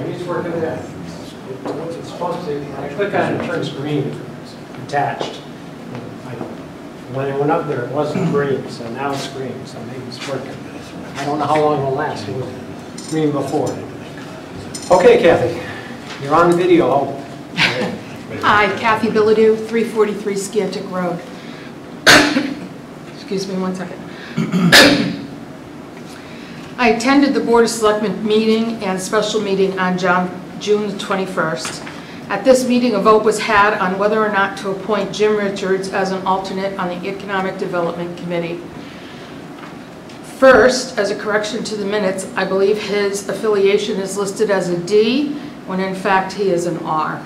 He's working it out. It's supposed to, when I click on it, it turns green, attached. When I went up there, it wasn't green, so now it's green, so maybe it's working. I don't know how long it'll last. It was green before. Okay, Kathy, you're on video. Hi, Kathy Bilodeau, 343 Scantic Road. Excuse me one second. I attended the Board of Selectmen meeting and special meeting on June the 21st. At this meeting, a vote was had on whether or not to appoint Jim Richards as an alternate on the Economic Development Committee. First, as a correction to the minutes, I believe his affiliation is listed as a D, when in fact he is an R.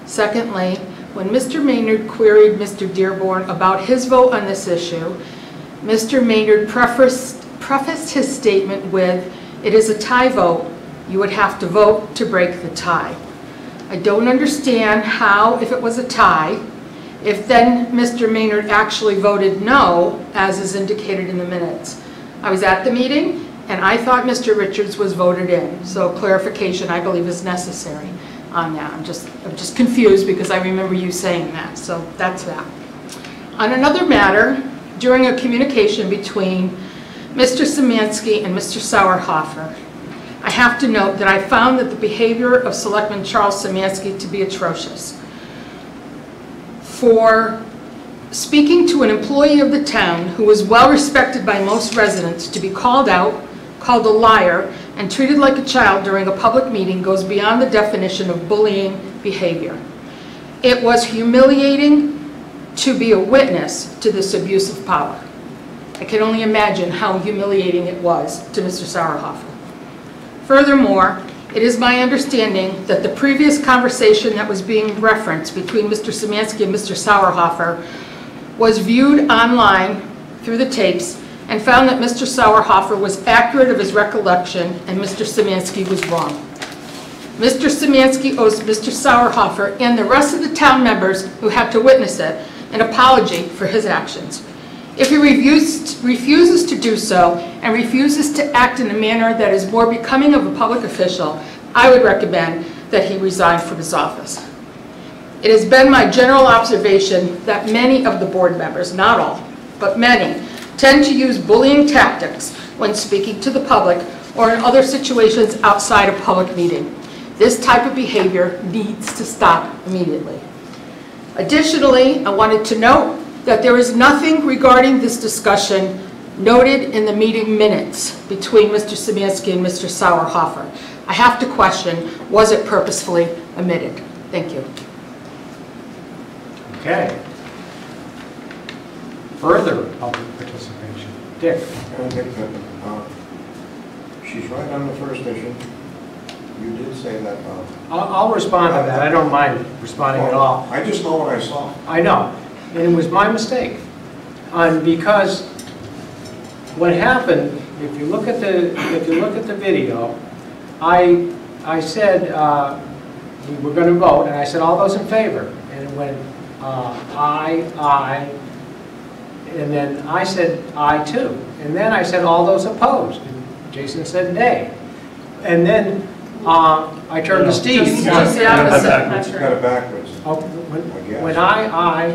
Secondly, when Mr. Maynard queried Mr. Dearborn about his vote on this issue, Mr. Maynard prefaced his statement with, "It is a tie vote. You would have to vote to break the tie." I don't understand how, if it was a tie, if then Mr. Maynard actually voted no, as is indicated in the minutes. I was at the meeting, and I thought Mr. Richards was voted in, so clarification, I believe, is necessary on that. I'm just confused because I remember you saying that, so that's that. On another matter, during a communication between Mr. Szymanski and Mr. Sauerhofer, I have to note that I found that the behavior of Selectman Charles Szymanski to be atrocious. For speaking to an employee of the town who was well respected by most residents to be called out, called a liar, and treated like a child during a public meeting goes beyond the definition of bullying behavior. It was humiliating to be a witness to this abuse of power. I can only imagine how humiliating it was to Mr. Sauerhofer. Furthermore, it is my understanding that the previous conversation that was being referenced between Mr. Szymanski and Mr. Sauerhofer was viewed online through the tapes and found that Mr. Sauerhofer was accurate of his recollection and Mr. Szymanski was wrong. Mr. Szymanski owes Mr. Sauerhofer and the rest of the town members who had to witness it an apology for his actions. If he refuses to do so and refuses to act in a manner that is more becoming of a public official, I would recommend that he resign from his office. It has been my general observation that many of the board members, not all, but many, tend to use bullying tactics when speaking to the public or in other situations outside a public meeting. This type of behavior needs to stop immediately. Additionally, I wanted to note that there is nothing regarding this discussion noted in the meeting minutes between Mr. Szymanski and Mr. Sauerhofer. I have to question, was it purposefully omitted? Thank you. Okay. Further public participation. Dick. She's right on the first issue. You did say that. I'll respond to that. I don't mind responding at all. I just know what I saw. I know. And it was my mistake. Because what happened, if you look at the video, I said we were going to vote, and I said all those in favor, and it went aye, and then I said aye too, and then I said all those opposed, and Jason said nay, and then I turned to Steve. Just the opposite. You got it backwards. Oh, when aye.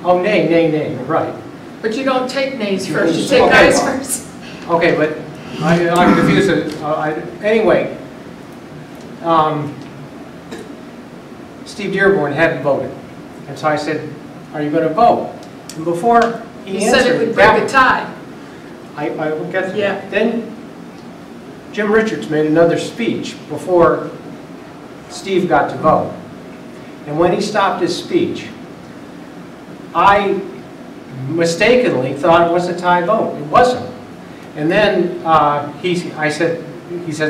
Oh, nay, right. But you don't take nays first, you take ayes first. Okay, but I'm confused. Anyway, Steve Dearborn hadn't voted. And so I said, are you going to vote? And before he answered, said it would break a tie. I would get to yeah. that. Then Jim Richards made another speech before Steve got to vote. And when he stopped his speech, I mistakenly thought it was a tie vote. It wasn't. And then he said,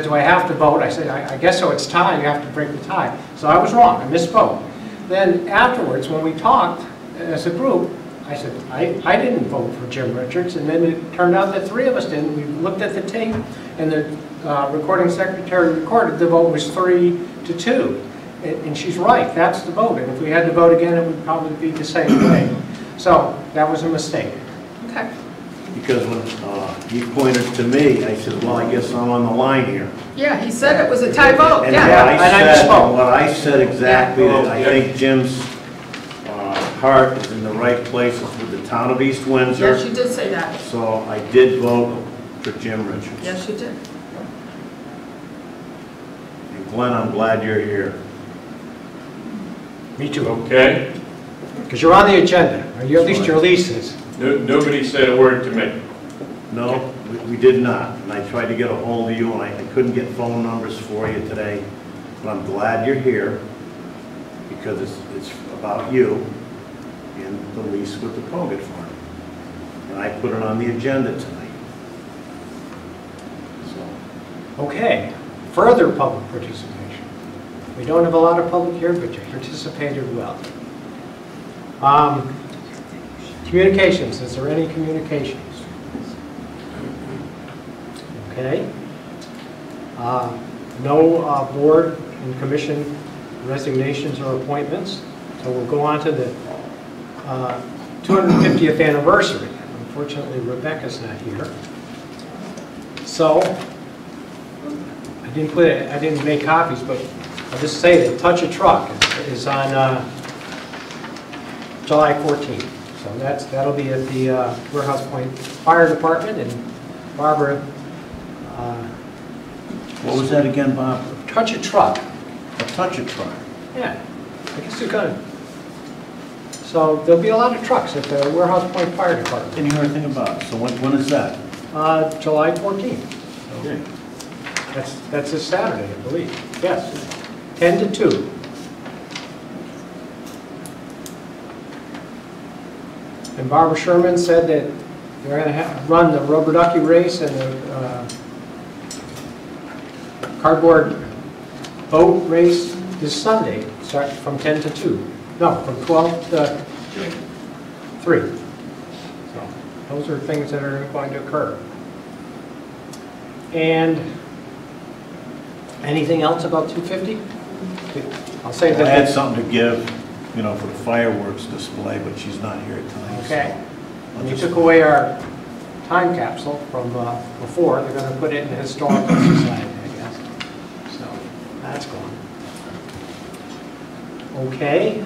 do I have to vote? I said, I guess so, it's tie, you have to break the tie. So I was wrong, I misspoke. Then afterwards, when we talked as a group, I said, I didn't vote for Jim Richards, and then it turned out that three of us didn't. We looked at the tape, and the recording secretary recorded the vote was 3-2. And she's right, that's the vote. And if we had to vote again, it would probably be the same way. So that was a mistake. Okay. Because when he pointed to me, I said, well, I guess I'm on the line here. Yeah, he said it was a tie vote, And yeah. what I said exactly, that I think Jim's heart is in the right places with the town of East Windsor. Yes, you did say that. So I did vote for Jim Richards. Yes, you did. And Glenn, I'm glad you're here. Me too. Okay. Because you're on the agenda, or at least your lease is. Nobody said a word to me. No, we did not. And I tried to get a hold of you, and I couldn't get phone numbers for you today. But I'm glad you're here, because it's about you and the lease with the Pogut Farm. And I put it on the agenda tonight. So, Okay, further public participation. We don't have a lot of public here, but you participated well. Communications, is there any communications? Okay. No board and commission resignations or appointments. So we'll go on to the 250th anniversary. Unfortunately, Rebecca's not here. So I didn't make copies, but I'll just say that Touch a Truck is on July 14th. So that'll be at the Warehouse Point Fire Department, and Barbara. what was that again, Bob? Touch a Truck. A Touch a Truck. Yeah, I guess you're gonna. So there'll be a lot of trucks at the Warehouse Point Fire Department. Didn't hear anything about it. So when is that? July 14th. Okay. That's this Saturday, I believe. Yes, 10 to 2. And Barbara Sherman said that they're going to run the rubber ducky race and the cardboard boat race this Sunday, start from 10 to 2. No, from 12 to 3. So those are things that are going to occur. And anything else about 250? I'll say I that. had something to give, you know, for the fireworks display, but she's not here tonight. Okay. So And we took away our time capsule from before. They're going to put it in the Historical Society, I guess. So that's gone. Okay.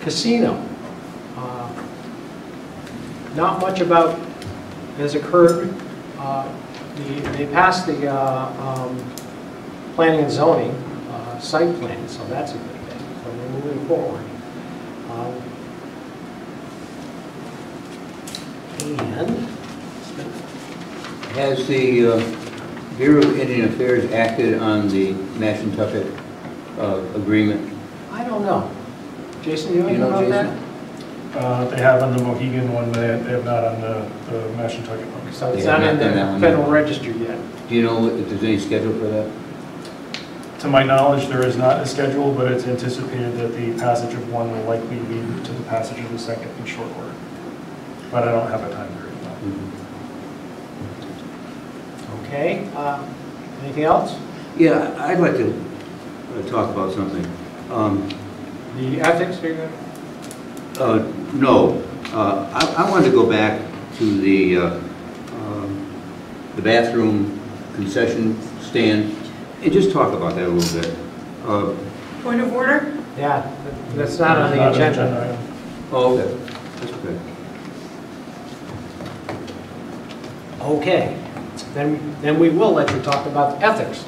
Casino. Not much about has occurred. They passed the planning and zoning site plan, so that's a good thing. So we're moving forward. And Has the Bureau of Indian Affairs acted on the Mashantucket agreement? I don't know. Jason, you know Do you know, about that? Jason? They have on the Mohegan one, they have not on the Mashantucket one. So it's They have not in not done that the one Federal yet. Register yet. Do you know if there's any schedule for that? To my knowledge, there is not a schedule, but it's anticipated that the passage of one will likely lead to the passage of the second in short order. But I don't have a time period. No. Okay. Anything else? Yeah, I'd like to talk about something. The ethics you're going to... No, I wanted to go back to the bathroom concession stand and just talk about that a little bit. Point of order? Yeah, that's not on the Not an agenda. item. Oh, okay, that's okay. Okay. Then we will let you talk about ethics.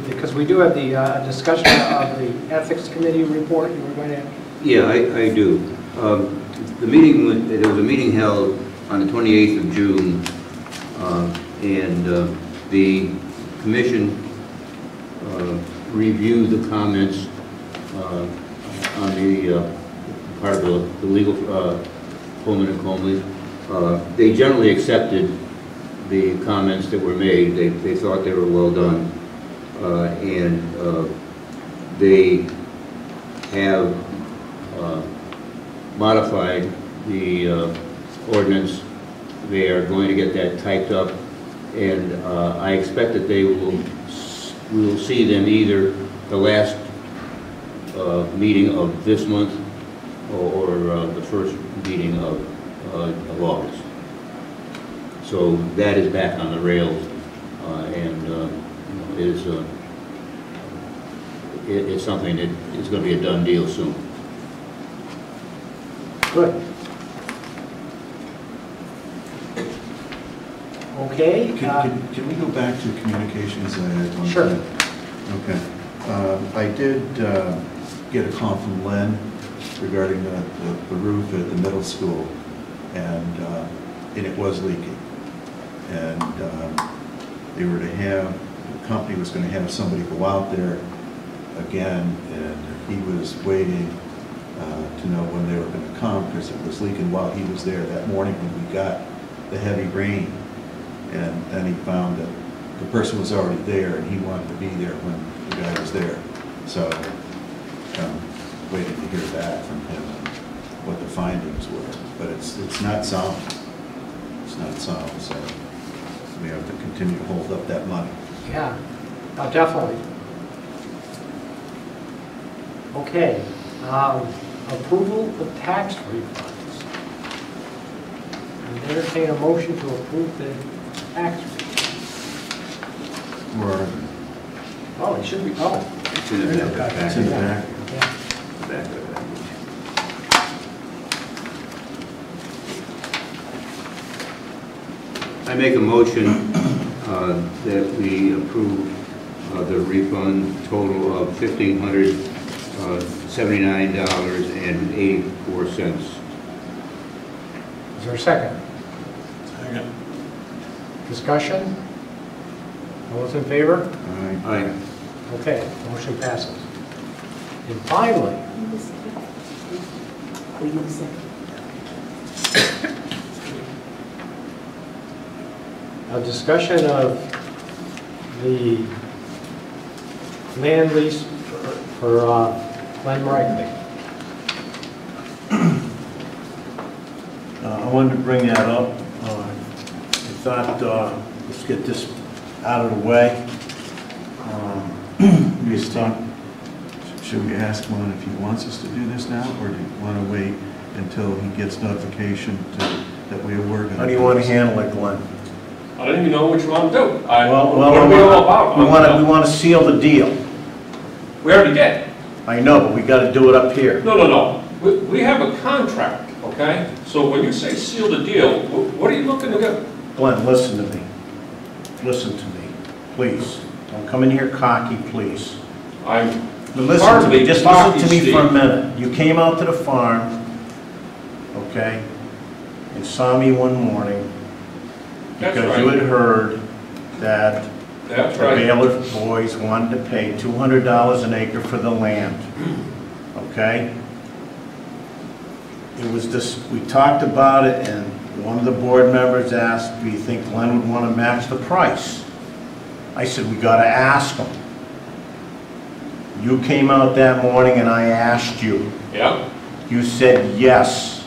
Because we do have the discussion of the Ethics Committee report you were going to... Yeah, I do. There was a meeting held on the 28th of June, and the commission reviewed the comments on the part of the legal Coleman and Comley. They generally accepted the comments that were made. They thought they were well done, and they have modified the ordinance. They are going to get that typed up, and I expect that we will see them either the last meeting of this month or the first meeting of of August. So that is back on the rails, and it's something that is going to be a done deal soon. Good. Okay. Can we go back to communications? Sure. Okay. I did get a call from Len regarding the roof at the middle school, and it was leaking. And they were to have, the company was going to have somebody go out there again, and he was waiting to know when they were going to come, because it was leaking while he was there that morning when we got the heavy rain. And then he found that the person was already there, and he wanted to be there when the guy was there. So I'm waiting to hear back from him on what the findings were. But it's not sound. It's not sound, so we have to continue to hold up that money. Yeah, definitely. Okay. Approval of tax refunds. I entertain a motion to approve the tax refunds. Or Oh, it should be, oh. It's in the back. it's in the back. Yeah. The back of the package. I make a motion that we approve the refund total of $1,579.84. Is there a second? Second. Discussion? All those in favor? All right. Aye. Okay, motion passes. And finally, a discussion of the land lease for Glen Markley. I wanted to bring that up. I thought, let's get this out of the way. We just talk, should we ask Lon if he wants us to do this now, or do you want to wait until he gets notification that we are working? How do you want to handle it, Glenn? I don't even know what you want to do. What are we Well, all about? we want to seal the deal. We already did. I know, but we got to do it up here. No. We have a contract, okay? So when you say seal the deal, what are you looking to do? Glenn, listen to me. Listen to me, please. Don't come in here cocky, please. I'm But listen to hardly me, just listen to me cocky, for a Steve. minute. You came out to the farm, okay, and saw me one morning That's because you right. had heard that That's the right. Baylor boys wanted to pay $200 an acre for the land, okay? It was this, we talked about it, and one of the board members asked, do you think Glenn would want to match the price? I said, we got to ask him. You came out that morning and I asked you. Yeah, You said yes.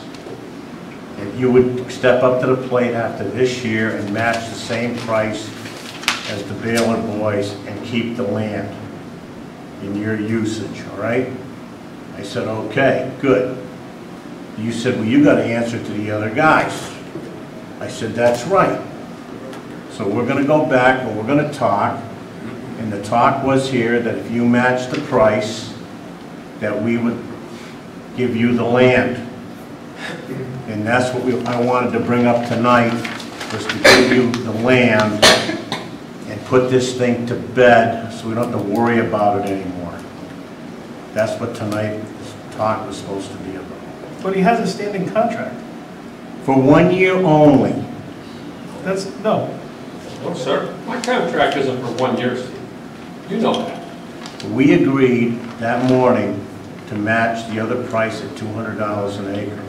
And you would step up to the plate after this year and match the same price as the Baylor boys and keep the land in your usage, all right? I said, okay, good. You said, well, you got to answer to the other guys. I said, that's right. So we're going to go back and we're going to talk. And the talk was here that if you match the price, that we would give you the land. And that's what I wanted to bring up tonight, was to give you the land and put this thing to bed so we don't have to worry about it anymore. That's what tonight's talk was supposed to be about. But he has a standing contract. For 1 year only. No. no, sir. My contract isn't for 1 year, Steve. You know that. We agreed that morning to match the other price at $200 an acre.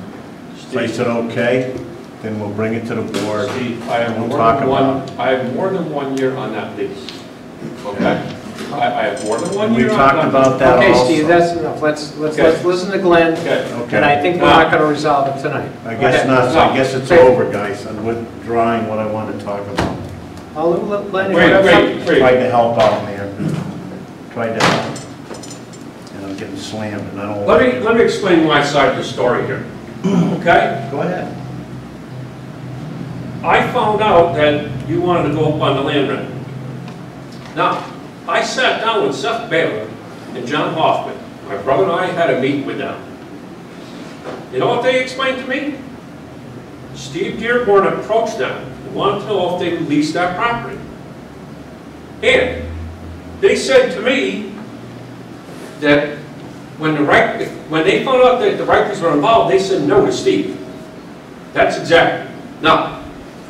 So I said, okay, then we'll bring it to the board. Steve, I have We'll more talk than about one. I have more than 1 year on that lease. Okay. I have more than 1 We year. talked about that Okay, also. Steve, that's enough. Let's Okay. listen to Glenn, Okay. and I think we're not going to resolve it tonight. I guess not, so I guess it's Okay. over, guys. I'm withdrawing what I wanted to talk about. I'll let Glenn. Wait. Tried to help out, man. Tried to help. And I'm getting slammed, and I don't Let like me explain my side of the story here. Okay? Go ahead. I found out that you wanted to go up on the land rent. Now, I sat down with Seth Baylor and John Hoffman. My brother and I had a meeting with them. You know what they explained to me? Steve Dearborn approached them and wanted to know if they would lease that property. And they said to me that when they found out that the Rightlys were involved, they said no to Steve. That's exactly. Now,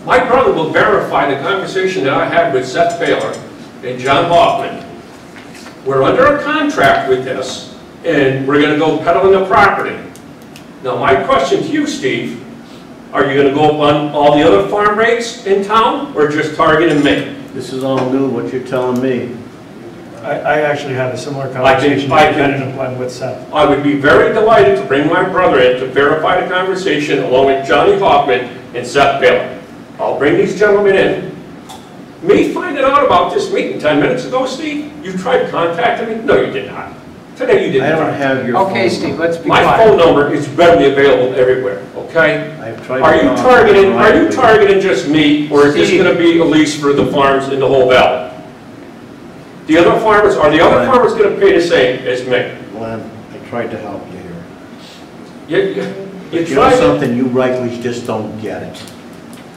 my brother will verify the conversation that I had with Seth Baylor and John Hoffman. We're under a contract with this, and we're going to go peddling the property. Now, my question to you, Steve, are you going to go up on all the other farm rates in town, or just targeting me? This is all new, what you're telling me. I actually had a similar conversation with Seth. I would be very delighted to bring my brother in to verify the conversation along with Johnny Hoffman and Seth Baylor. I'll bring these gentlemen in. Me finding out about this meeting 10 minutes ago, Steve, you tried contacting me? No, you did not. Today you didn't. I don't have your phone. Okay, Steve, let's be My quiet. phone number is readily available everywhere, okay? I've tried Are you to targeting just me, or is this Steve. going to be a lease for the farms in the whole valley? The other farmers, are the other farmers going to pay the same as me? Glenn, I tried to help you here. You You know tried to, something, you Rightlys just don't get it.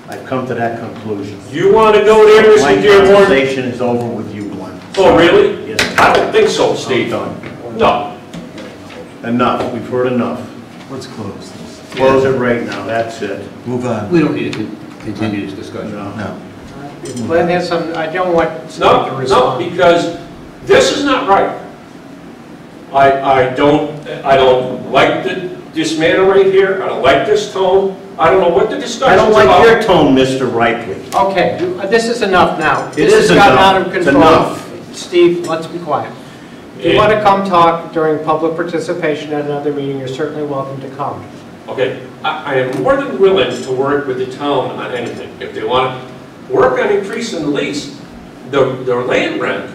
I've come to that conclusion. you want to go there, My Mr. Dearborn? conversation is over with you, Glenn. Oh, really? Yes. I don't think so, I'm Steve. done. No. Enough, we've heard enough. Let's close this. Close it right now, that's it. Move on. We don't need to continue this discussion. No. No. Glenn has some, I don't want Steve to No, respond. because this is not right. I don't like this manner right here. I don't like this tone. I don't know what the I discussion's don't about. like your tone, Mr. Rightley. Okay, this is enough now. It This is has gotten enough. out of It's control. enough. Steve, let's be quiet. If you want to come talk during public participation at another meeting, you're certainly welcome to come. Okay, I am more than willing to work with the town on anything. If they want to work on increasing the lease, their land rent,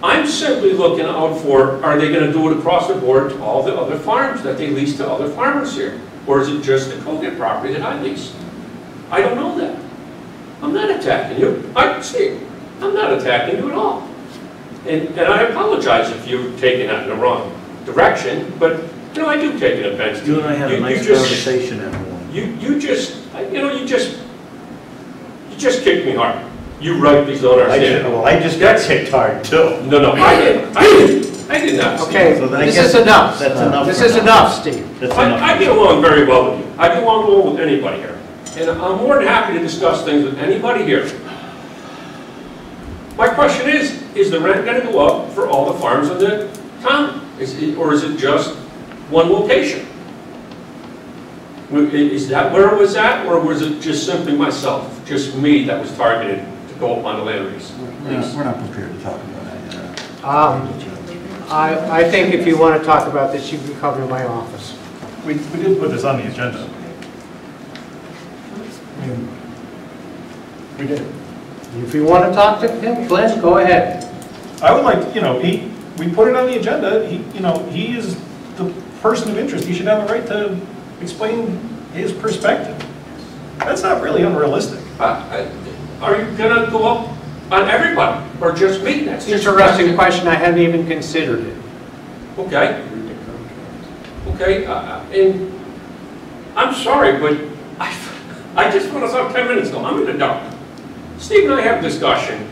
I'm simply looking out for, are they going to do it across the board to all the other farms that they lease to other farmers here? Or is it just the Colgate property that I lease? I don't know that. I'm not attacking you. Steve, I'm not attacking you at all. And I apologize if you've taken that in the wrong direction, but, you know, I do take an offense to You and I had a nice conversation that morning. You just kicked me hard. You Rightlys don't understand. Well, I just got kicked hard, too. No, I didn't. I did not. Steve. Okay, So then I this guess is enough. that's enough This for is now. enough, Steve. That's enough. I get along very well with you. I get along well with anybody here. And I'm more than happy to discuss things with anybody here. My question is the rent going to go up for all the farms in the town? Or is it just one location? Is that where it was at, or was it just simply myself, just me that was targeted to go up on the land lease? We're not prepared to talk about that yet. I think if you want to talk about this, you can come to my office. We did put this on the agenda. I mean, we did. If you want to talk to him, Glenn, go ahead. I would like, we put it on the agenda, he is the person of interest, he should have a right to explain his perspective. That's not really unrealistic. Are you going to go up on everybody, or just me? That's just Interesting question, I hadn't even considered it. Okay. Okay, and I'm sorry, but I just found this out 10 minutes ago. I'm in the dark. Steve and I have a discussion.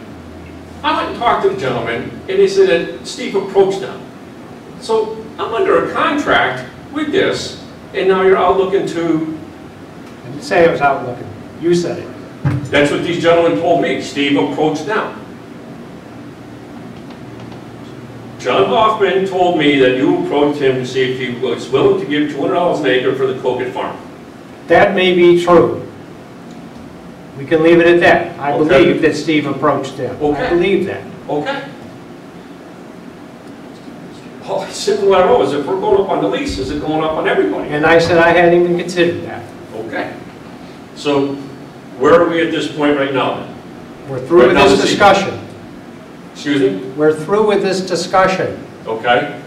I went and talked to the gentleman, and he said that Steve approached them. So I'm under a contract with this, and now you're out looking to... I didn't say I was out looking. You said it. That's what these gentlemen told me. Steve approached them. John Hoffman told me that you approached him to see if he was willing to give $200 an acre for the Colgate farm. That may be true. We can leave it at that. I Okay. believe that Steve approached them. Okay. I believe that. Okay. All I simply want to know is if we're going up on the lease, is it going up on everybody? And I said I hadn't even considered that. Okay. So where are we at this point right now then? We're through with Right now, this Steve. discussion. Excuse me? We're through with this discussion. Okay.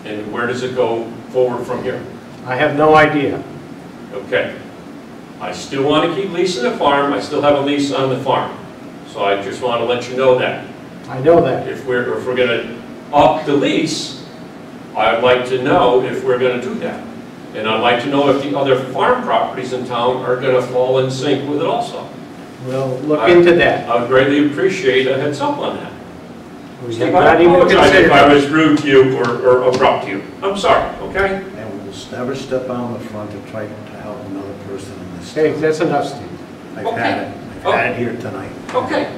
And where does it go forward from here? I have no idea. Okay. I still want to keep leasing the farm, I still have a lease on the farm. So I just want to let you know that. I know that. If we're going to up the lease, I'd like to know if we're going to do that. And I'd like to know if the other farm properties in town are going to fall in sync with it also. We'll look into that. I would greatly appreciate a heads up on that. We Steve, have I not even apologize if I considered was rude to you or abrupt to you. I'm sorry, okay? And we'll never step out on the front to try to help another person in this. Hey, that's enough, Steve. I've Okay. had it. I've had it here tonight. Okay.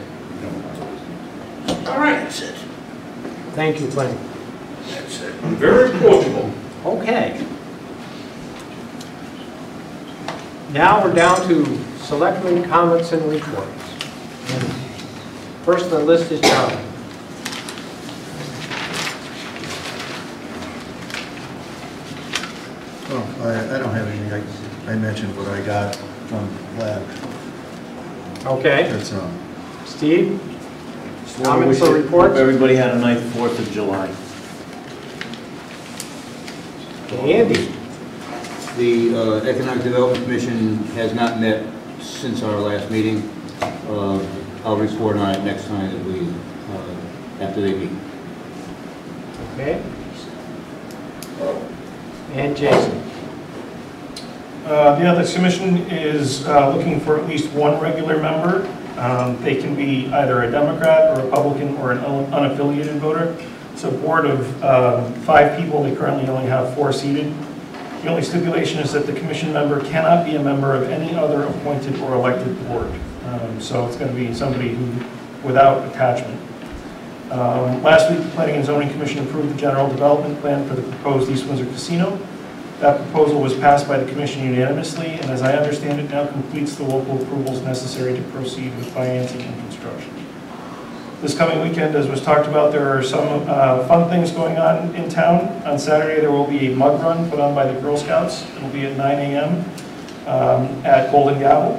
All right. That's it. Thank you, Glenn. That's it. Very approachable. Okay. Now we're down to selectmen comments and reports. And first on the list is Charlie. Oh, I don't have anything. I mentioned what I got from lab. Okay. That's all. Steve? So Comments we or should- reports? hope everybody had a nice 4th of July. Andy? The Economic Development Commission has not met since our last meeting. I'll report on it next time that we, after they meet. Okay. And Jason? The Ethics Commission is looking for at least one regular member. They can be either a Democrat, a Republican, or an unaffiliated voter. It's a board of 5 people. They currently only have 4 seated. The only stipulation is that the commission member cannot be a member of any other appointed or elected board. So it's going to be somebody who, without attachment. Last week, the Planning and Zoning Commission approved the general development plan for the proposed East Windsor Casino. That proposal was passed by the commission unanimously, and as I understand it, now completes the local approvals necessary to proceed with financing and construction. This coming weekend, as was talked about, there are some fun things going on in town. On Saturday, there will be a mud run put on by the Girl Scouts. It will be at 9 a.m. At Golden Gavel.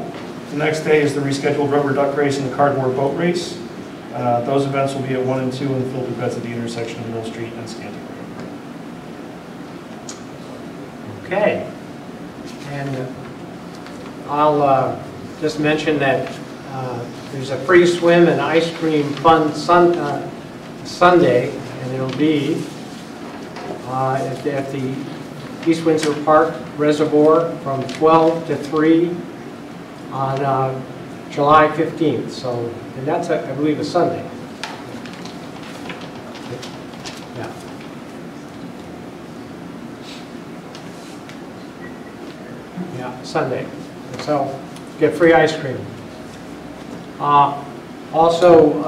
The next day is the rescheduled rubber duck race and the cardboard boat race. Those events will be at 1 and 2 in the filter beds at the intersection of Mill Street and Scantic Road. Okay. And I'll just mention that there's a free swim and ice cream fun Sunday, and it'll be at the East Windsor Park Reservoir from 12 to 3 on July 15th. So, and that's, I believe, a Sunday. Yeah. Yeah, Sunday. And so, get free ice cream. Also,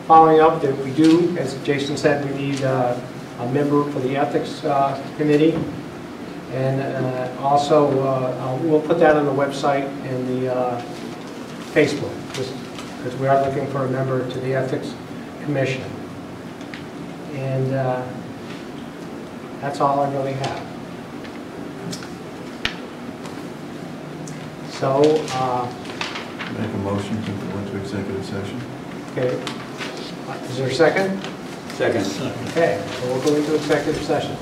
following up that we do, as Jason said, we need a member for the Ethics Committee. And also, we'll put that on the website and the Facebook, because we are looking for a member to the Ethics Commission. And that's all I really have. So, Make a motion to go into executive session. okay. Is there a second? Second. Okay, so we'll go into executive session.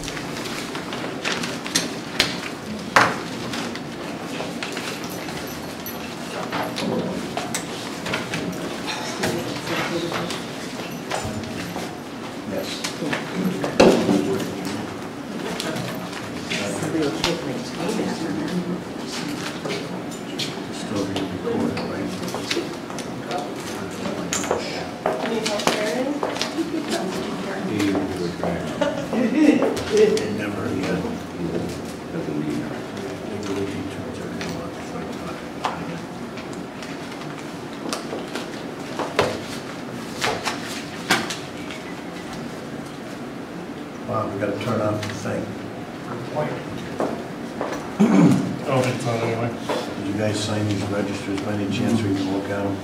Still being recorded, right? It never, yeah. Wow, we gotta turn off the thing. Oh, it's on anyway. Did you guys sign these registers by any chance, or you can look at them?